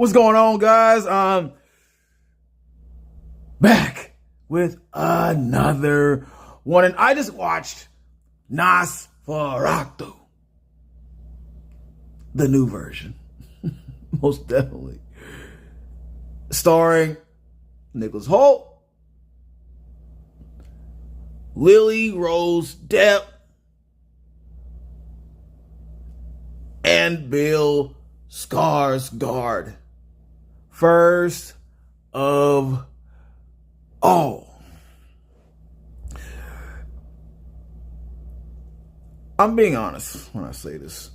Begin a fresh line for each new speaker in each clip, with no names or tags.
What's going on, guys? I'm back with another one, and I just watched Nosferatu, the new version, most definitely, starring Nicholas Hoult, Lily Rose Depp, and Bill Skarsgård. First of all, I'm being honest when I say this.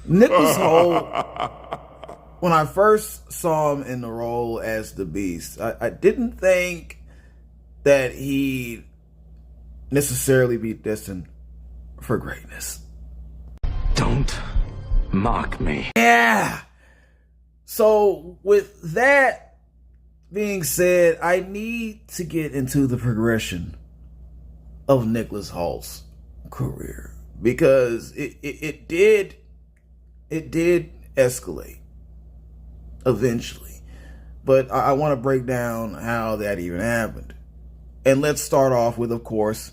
Nicholas Hoult, when I first saw him in the role as the Beast, I didn't think that he'd necessarily be destined for greatness.
Don't mock me.
Yeah. So with that being said, I need to get into the progression of Nicholas Hoult's career, because it did escalate eventually. But I want to break down how that even happened. And let's start off with, of course,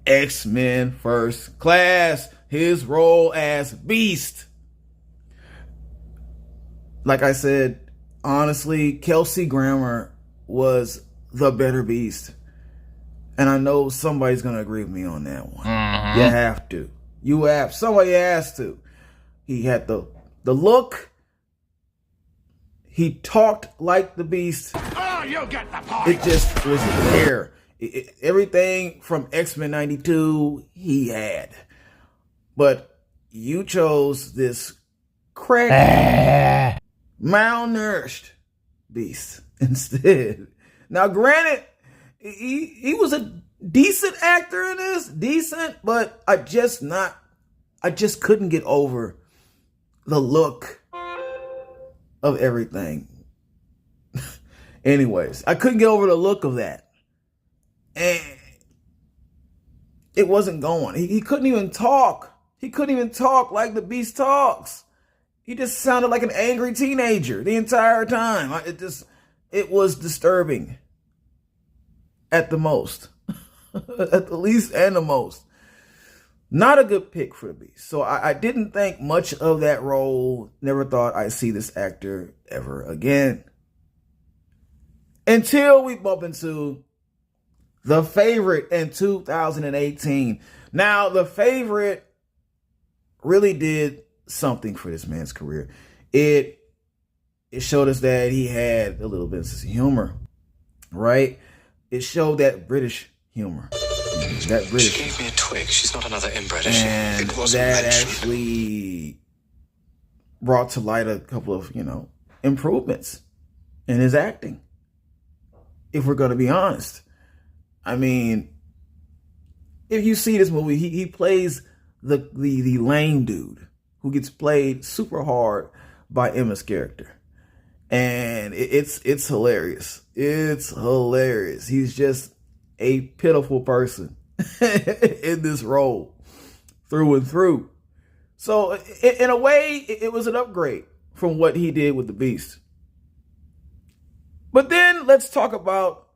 X-Men First Class, his role as Beast. Like I said, honestly, Kelsey Grammer was the better Beast. And I know somebody's going to agree with me on that one. You have to. Somebody has to. He had the look. He talked like the Beast.
Oh, you get the point.
It just was there. Everything from X-Men 92 he had. But you chose this crack, malnourished Beast instead. Now, granted, he was a decent actor in this, but I just couldn't get over the look of everything. Anyways, I couldn't get over the look of that. And it wasn't going. He couldn't even talk. He couldn't even talk like the Beast talks. He just sounded like an angry teenager the entire time. It was disturbing at the most. At the least and the most. Not a good pick for the Beast. So I didn't think much of that role. Never thought I'd see this actor ever again. Until we bump into The Favorite in 2018. Now, The Favorite really did something for this man's career. It showed us that he had a little bit of sense of humor, right? It showed that British humor. That British.
She gave me a twig. She's not another inbred, is she?
And
It wasn't
that
mentioned.
actually brought to light a couple of, improvements in his acting. If we're going to be honest. I mean, if you see this movie, he plays the lame dude who gets played super hard by Emma's character. And it's hilarious. It's hilarious. He's just a pitiful person in this role through and through. So in a way, it was an upgrade from what he did with the Beast. But then let's talk about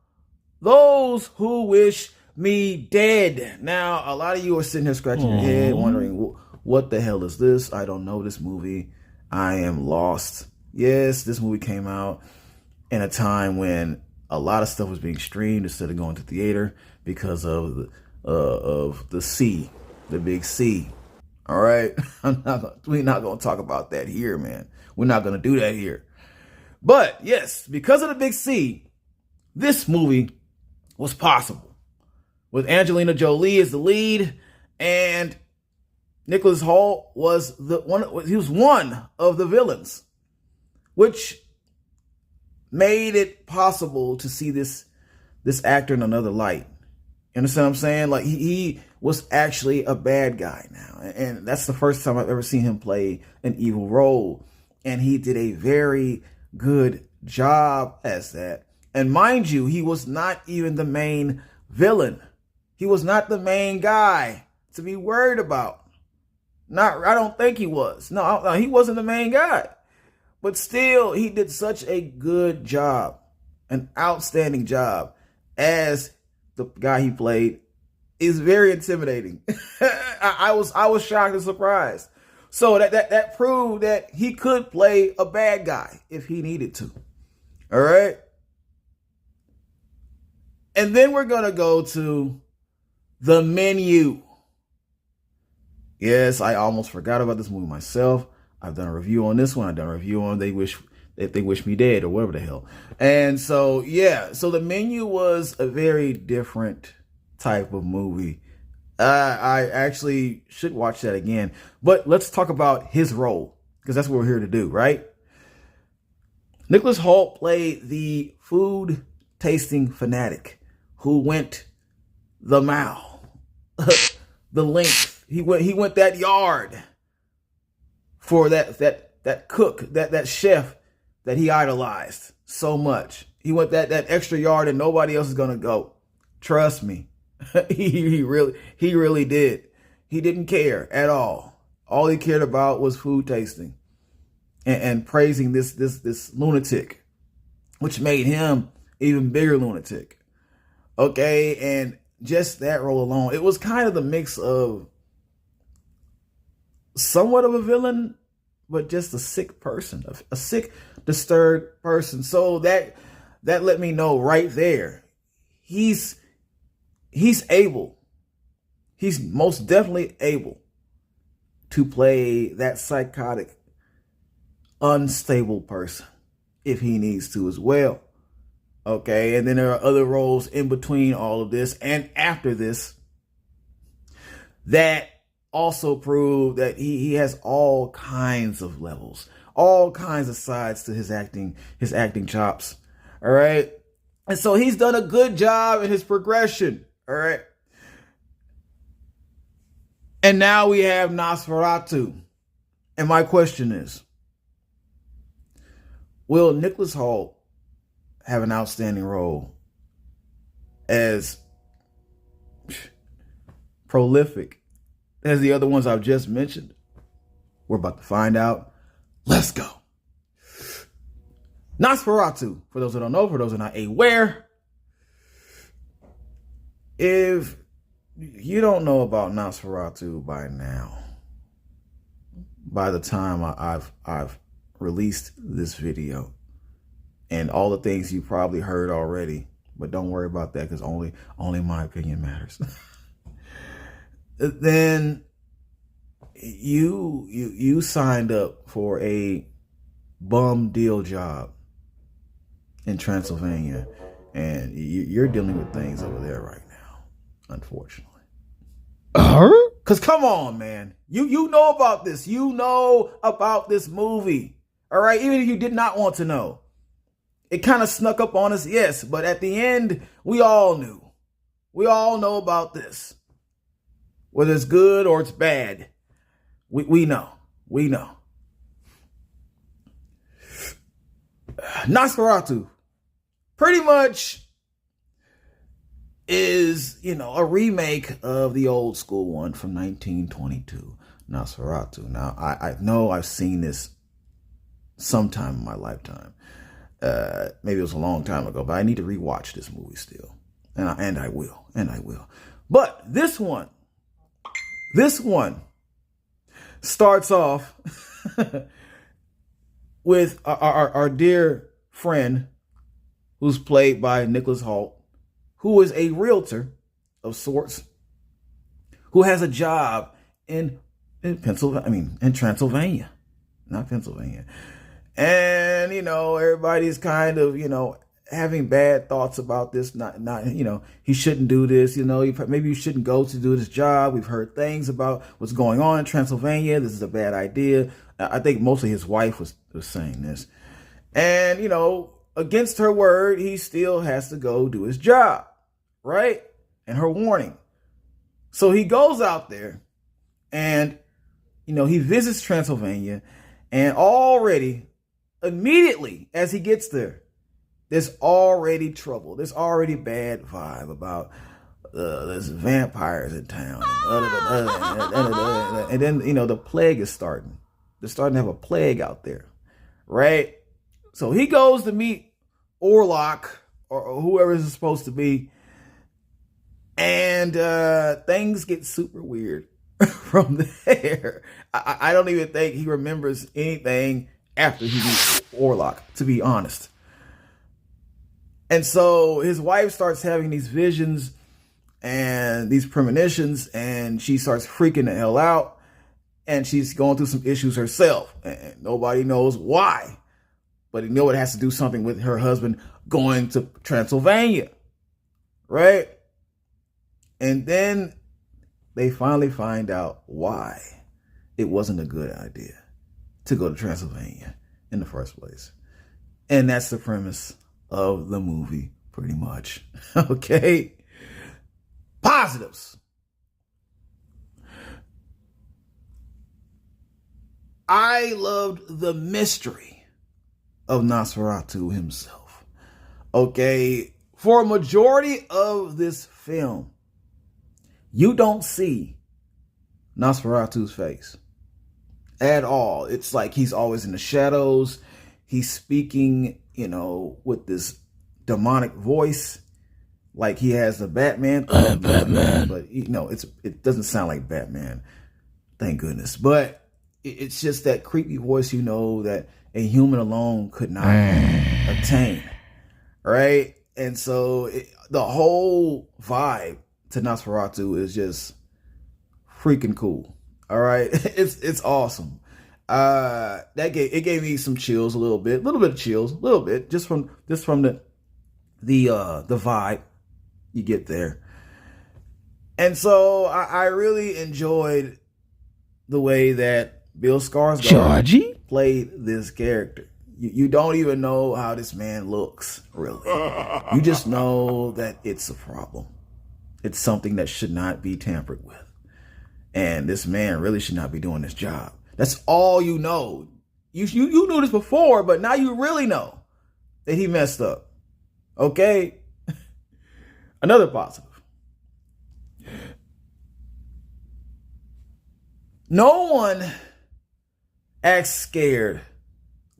Those Who Wish Me Dead. Now, a lot of you are sitting here scratching your head, wondering, what the hell is this? I don't know this movie. I am lost. Yes, this movie came out in a time when a lot of stuff was being streamed instead of going to theater because of the C, the big C. All right, we're not going to talk about that here, man. We're not going to do that here. But yes, because of the big C, this movie was possible with Angelina Jolie as the lead, and Nicholas Hoult was one of the villains, which made it possible to see this actor in another light. You understand what I'm saying? Like, he was actually a bad guy now, and that's the first time I've ever seen him play an evil role, and he did a very good job as that. And mind you, he was not even the main villain. He was not the main guy to be worried about. I don't think he was. No, he wasn't the main guy. But still, he did such a good job, an outstanding job as the guy he played. Is very intimidating. I was shocked and surprised. So that proved that he could play a bad guy if he needed to. All right. And then we're gonna go to The Menu. Yes, I almost forgot about this movie myself. I've done a review on this one. I've done a review on If They Wish Me Dead or whatever the hell. And so yeah, so The Menu was a very different type of movie. I actually should watch that again. But let's talk about his role, because that's what we're here to do, right? Nicholas Hoult played the food tasting fanatic who went the mile, the length. He went that yard for that cook, that chef that he idolized so much. He went that extra yard and nobody else is gonna go. Trust me. he really did. He didn't care at all. All he cared about was food tasting and praising this lunatic, which made him even bigger lunatic. Okay, and just that role alone, it was kind of the mix of somewhat of a villain, but just a sick person, a sick, disturbed person. So that let me know right there, he's able. He's most definitely able to play that psychotic, unstable person if he needs to as well. Okay, and then there are other roles in between all of this and after this that also prove that he has all kinds of levels, all kinds of sides to his acting chops. All right. And so he's done a good job in his progression. All right. And now we have Nosferatu. And my question is, will Nicholas Hoult have an outstanding role as prolific as the other ones I've just mentioned? We're about to find out. Let's go. Nosferatu, for those that don't know, for those that are not aware, if you don't know about Nosferatu by now, by the time I've released this video, and all the things you probably heard already, but don't worry about that because only my opinion matters. Then you signed up for a bum deal job in Transylvania, and you're dealing with things over there right now, unfortunately. Because come on, man. You know about this. You know about this movie. All right? Even if you did not want to know. It kind of snuck up on us, yes. But at the end, we all knew. We all know about this. Whether it's good or it's bad. We know. We know. Nosferatu pretty much is, a remake of the old school one from 1922, Nosferatu. Now, I know I've seen this sometime in my lifetime. Maybe it was a long time ago, but I need to rewatch this movie still. And I will. But this one starts off with our dear friend, who's played by Nicholas Hoult, who is a realtor of sorts, who has a job in Transylvania, not Pennsylvania. And, everybody's kind of, having bad thoughts about this, not he shouldn't do this, maybe you shouldn't go to do this job. We've heard things about what's going on in Transylvania. This is a bad idea. I think mostly his wife was saying this. And, against her word, he still has to go do his job, right? And her warning. So he goes out there and, he visits Transylvania, and immediately as he gets there, there's already trouble. There's already bad vibe about there's vampires in town. And then, the plague is starting. They're starting to have a plague out there. right? So he goes to meet Orlok or whoever it's supposed to be, and things get super weird from there. I don't even think he remembers anything after he meets Orlok, to be honest. And so his wife starts having these visions and these premonitions, and she starts freaking the hell out, and she's going through some issues herself, and nobody knows why, but you know it has to do something with her husband going to Transylvania, right? And then they finally find out why it wasn't a good idea to go to Transylvania in the first place. And that's the premise of the movie, pretty much. Okay? Positives. I loved the mystery of Nosferatu himself. Okay? For a majority of this film, you don't see Nosferatu's face at all. It's like he's always in the shadows. He's speaking, with this demonic voice, like he has the Batman. Batman. But, it doesn't sound like Batman. Thank goodness. But it's just that creepy voice, that a human alone could not attain. Right? And so the whole vibe to Nosferatu is just freaking cool. All right, it's awesome. It gave me some chills, a little bit of chills, a little bit, just from the vibe you get there. And so I really enjoyed the way that Bill Skarsgård played this character. You don't even know how this man looks, really. You just know that it's a problem. It's something that should not be tampered with. And this man really should not be doing this job. That's all you know. You knew this before, but now you really know that he messed up. Okay? Another positive. No one acts scared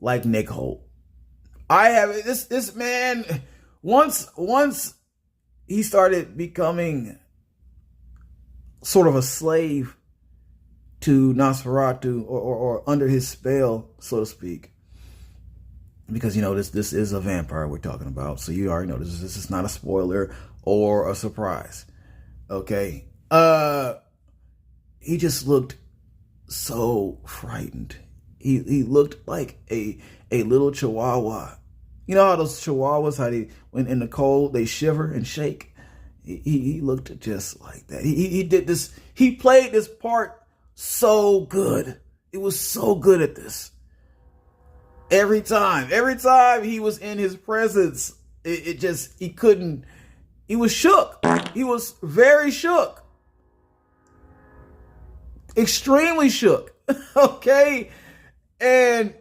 like Nick Holt. I have this man, once he started becoming sort of a slave to Nosferatu or under his spell, so to speak. Because, this is a vampire we're talking about. So you already know this is not a spoiler or a surprise. Okay. He just looked so frightened. He looked like a little chihuahua. You know how those chihuahuas, when in the cold, they shiver and shake? He looked just like that. He did this. He played this part so good. It was so good at this. Every time he was in his presence, he was shook. He was very shook. Extremely shook. Okay. And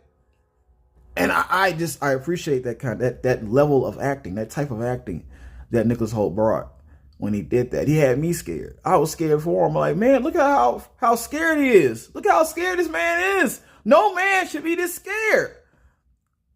I appreciate that level of acting, that type of acting that Nicholas Hoult brought when he did that. He had me scared. I was scared for him. I'm like, man, look at how scared he is. Look how scared this man is. No man should be this scared.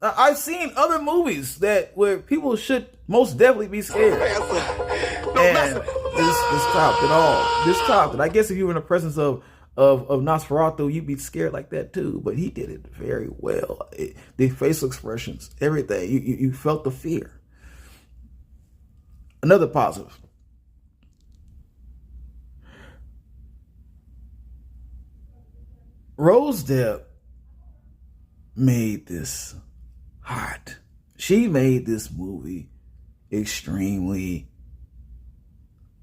I've seen other movies where people should most definitely be scared. And this topped it all. This topped it. I guess if you were in the presence of Nosferatu, you'd be scared like that too. But he did it very well. The facial expressions, everything. You felt the fear. Another positive. Rose Depp made this hot. She made this movie extremely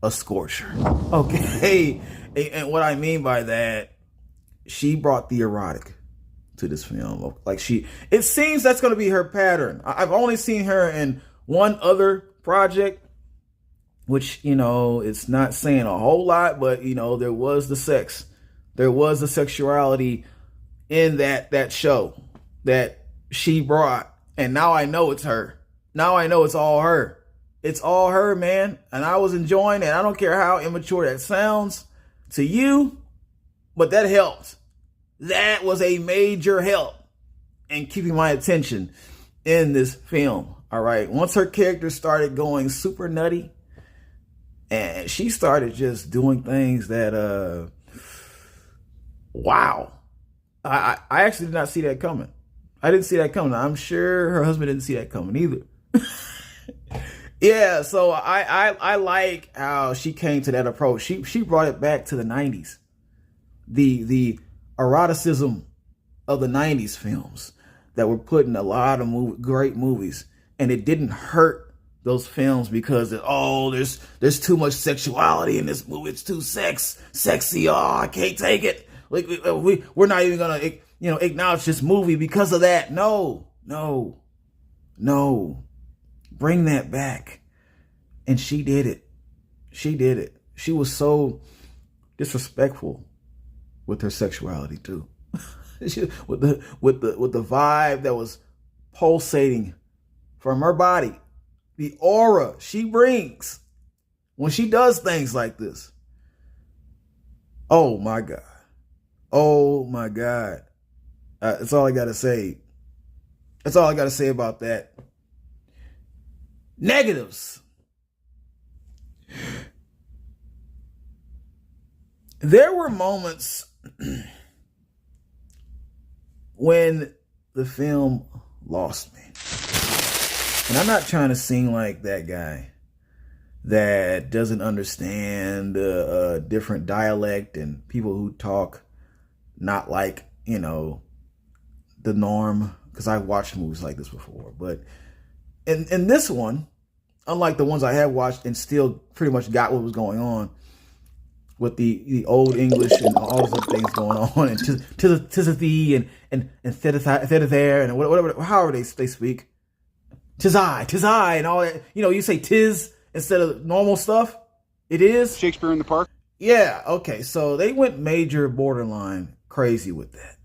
a scorcher. Okay. And what I mean by that, she brought the erotic to this film. It seems that's going to be her pattern. I've only seen her in one other project, which, it's not saying a whole lot, but, there was the sex. There was the sexuality in that show that she brought. And now I know it's her. Now I know it's all her. It's all her, man. And I was enjoying it. I don't care how immature that sounds to you, but that helped. That was a major help. and keeping my attention in this film. All right. Once her character started going super nutty and she started just doing things that, wow. I actually did not see that coming. I didn't see that coming. I'm sure her husband didn't see that coming either. Yeah, so I like how she came to that approach. She brought it back to the 90s. The eroticism of the 90s films that were put in a lot of great movies, and it didn't hurt those films because there's too much sexuality in this movie. It's too sexy. Oh, I can't take it. Like we're not even gonna acknowledge this movie because of that. No. Bring that back. And she did it. She was so disrespectful with her sexuality too. with the vibe that was pulsating from her body, the aura she brings when she does things like this. Oh my God. That's all I gotta say. That's all I gotta say about that. Negatives. There were moments when the film lost me. And I'm not trying to sing like that guy that doesn't understand different dialect and people who talk not like, the norm, because I've watched movies like this before. But in this one, unlike the ones I have watched and still pretty much got what was going on with the old English and all those other things going on, and tizathy and there and whatever, however they speak, tis I and all that. You say tis instead of normal stuff. It is
Shakespeare in the Park.
Yeah. Okay. So they went major borderline crazy with that.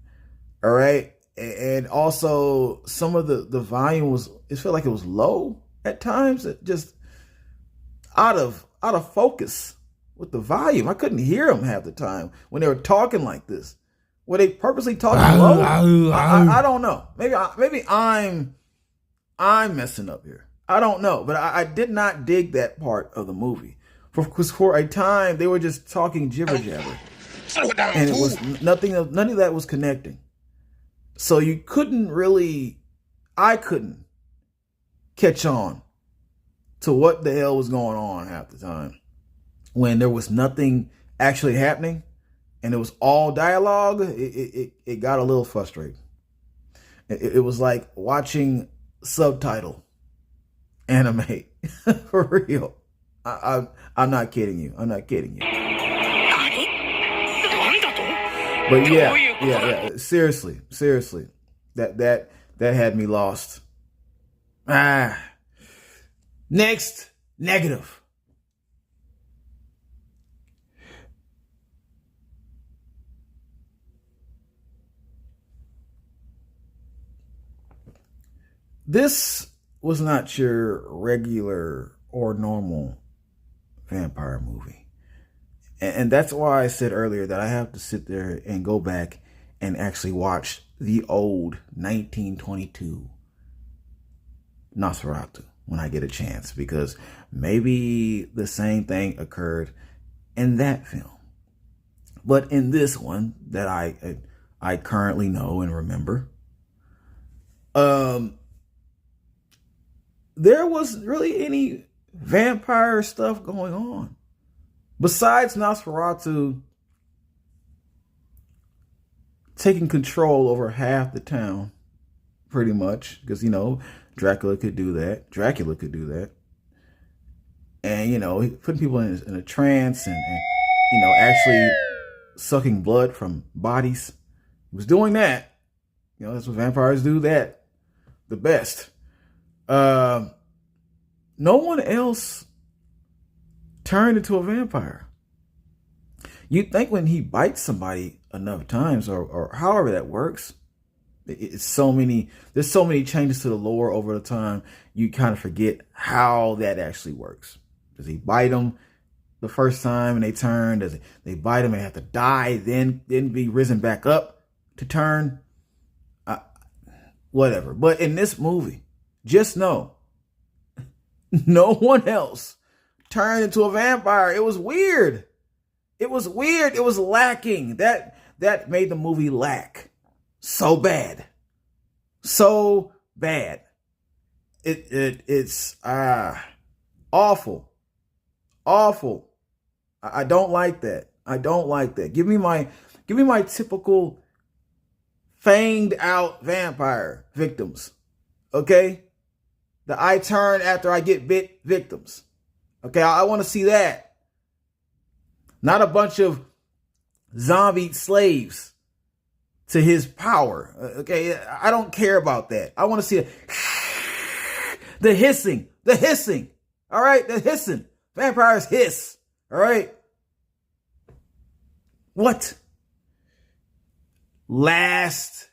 All right. And also some of the volume it felt like it was low at times. It just out of focus with the volume. I couldn't hear them half the time when they were talking like this. Were they purposely talking low? I don't know. Maybe I'm messing up here. I don't know. But I did not dig that part of the movie. Because for a time they were just talking jibber jabber. And it was none of that was connecting. So I couldn't catch on to what the hell was going on half the time when there was nothing actually happening and it was all dialogue. It got a little frustrating. It was like watching subtitle anime for real. I'm not kidding you. But yeah. Seriously. That had me lost. Next, negative. This was not your regular or normal vampire movie. And that's why I said earlier that I have to sit there and go back and actually watch the old 1922 Nosferatu when I get a chance, because maybe the same thing occurred in that film. But in this one that I currently know and remember, there wasn't really any vampire stuff going on. Besides Nosferatu taking control over half the town, pretty much, because, Dracula could do that. And, putting people in a trance and actually sucking blood from bodies. He was doing that. That's what vampires do, that the best. No one else turned into a vampire. You'd think when he bites somebody enough times, or however that works, there's so many changes to the lore over the time, you kind of forget how that actually works. Does he bite them the first time and they turn? Does they bite them and have to die, then be risen back up to turn? whatever. But in this movie, just know, no one else turned into a vampire. It was weird. It was weird. It was lacking. That made the movie lack so bad. So bad. It's awful. Awful. I don't like that. I don't like that. Give me my typical fanged out vampire victims. Okay? The I turn after I get bit victims. Okay, I want to see that. Not a bunch of zombie slaves to his power. Okay, I don't care about that. I want to see the hissing. All right, the hissing. Vampires hiss. All right. What? Last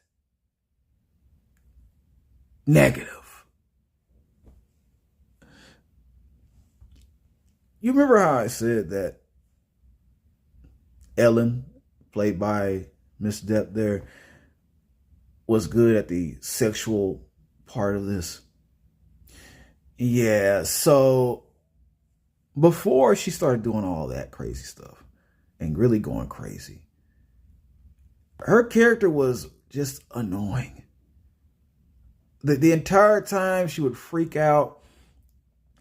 negative. You remember how I said that Ellen, played by Miss Depp there, was good at the sexual part of this? Yeah, so before she started doing all that crazy stuff and really going crazy, her character was just annoying. The entire time she would freak out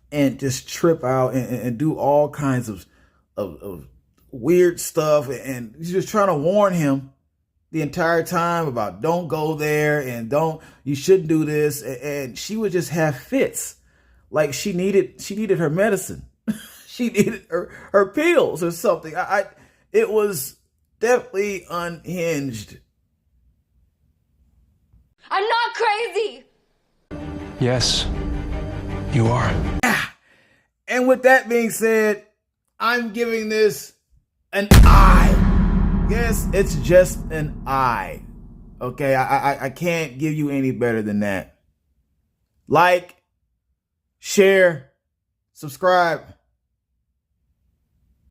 and just trip out and do all kinds of weird stuff. And she's just trying to warn him the entire time about don't go there and you shouldn't do this. And she would just have fits. Like she needed her medicine. She needed her pills or something. It was definitely unhinged.
I'm not crazy.
Yes, you are.
And with that being said, I'm giving this an I. Yes, it's just an I. Okay, I can't give you any better than that. Like, share, subscribe.